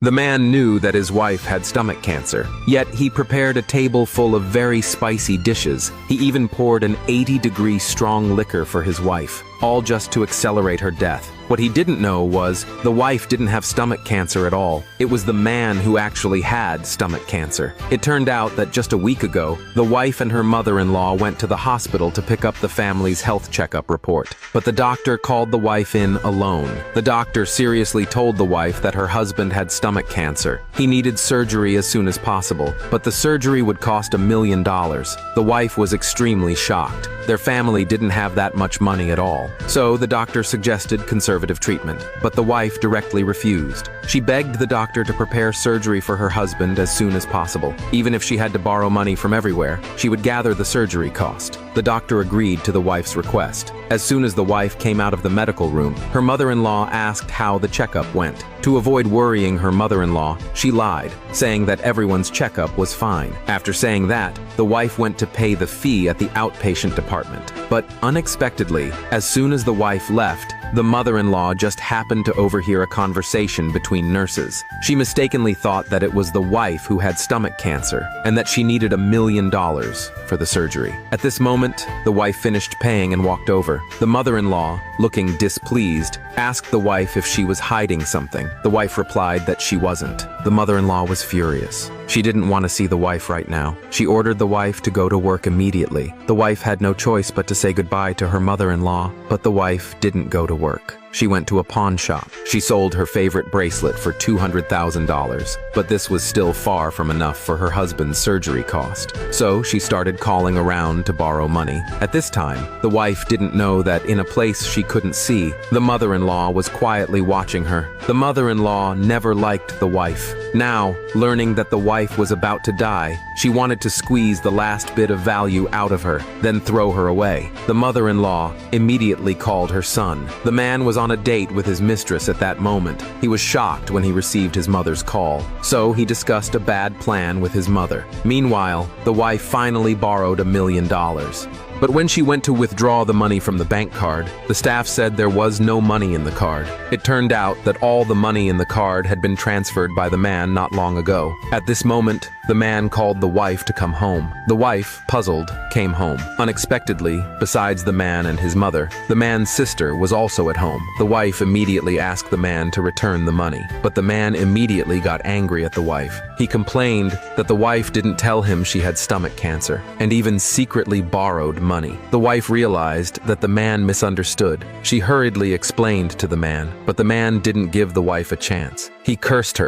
The man knew that his wife had stomach cancer, yet he prepared a table full of very spicy dishes. He even poured an 80-degree strong liquor for his wife, all just to accelerate her death. What he didn't know was the wife didn't have stomach cancer at all. It was the man who actually had stomach cancer. It turned out that just a week ago, the wife and her mother-in-law went to the hospital to pick up the family's health checkup report. But the doctor called the wife in alone. The doctor seriously told the wife that her husband had stomach cancer. He needed surgery as soon as possible, but the surgery would cost $1 million. The wife was extremely shocked. Their family didn't have that much money at all. So the doctor suggested conservative treatment, but the wife directly refused. She begged the doctor to prepare surgery for her husband as soon as possible. Even if she had to borrow money from everywhere, she would gather the surgery cost. The doctor agreed to the wife's request. As soon as the wife came out of the medical room, her mother-in-law asked how the checkup went. To avoid worrying her mother-in-law, she lied, saying that everyone's checkup was fine. After saying that, the wife went to pay the fee at the outpatient department. But unexpectedly, as soon as the wife left, the mother-in-law just happened to overhear a conversation between nurses. She mistakenly thought that it was the wife who had stomach cancer and that she needed $1 million for the surgery. At this moment, the wife finished paying and walked over. The mother-in-law, looking displeased, asked the wife if she was hiding something. The wife replied that she wasn't. The mother-in-law was furious. She didn't want to see the wife right now. She ordered the wife to go to work immediately. The wife had no choice but to say goodbye to her mother-in-law, but the wife didn't go to work. She went to a pawn shop. She sold her favorite bracelet for $200,000, but this was still far from enough for her husband's surgery cost. So she started calling around to borrow money. At this time, the wife didn't know that in a place she couldn't see, the mother-in-law was quietly watching her. The mother-in-law never liked the wife. Now, learning that the wife was about to die, she wanted to squeeze the last bit of value out of her, then throw her away. The mother-in-law immediately called her son. The man was on a date with his mistress at that moment. He was shocked when he received his mother's call, so he discussed a bad plan with his mother. Meanwhile, the wife finally borrowed $1 million. But when she went to withdraw the money from the bank card, the staff said there was no money in the card. It turned out that all the money in the card had been transferred by the man not long ago. At this moment, the man called the wife to come home. The wife, puzzled, came home. Unexpectedly, besides the man and his mother, the man's sister was also at home. The wife immediately asked the man to return the money, but the man immediately got angry at the wife. He complained that the wife didn't tell him she had stomach cancer, and even secretly borrowed money. The wife realized that the man misunderstood. She hurriedly explained to the man, but the man didn't give the wife a chance. He cursed her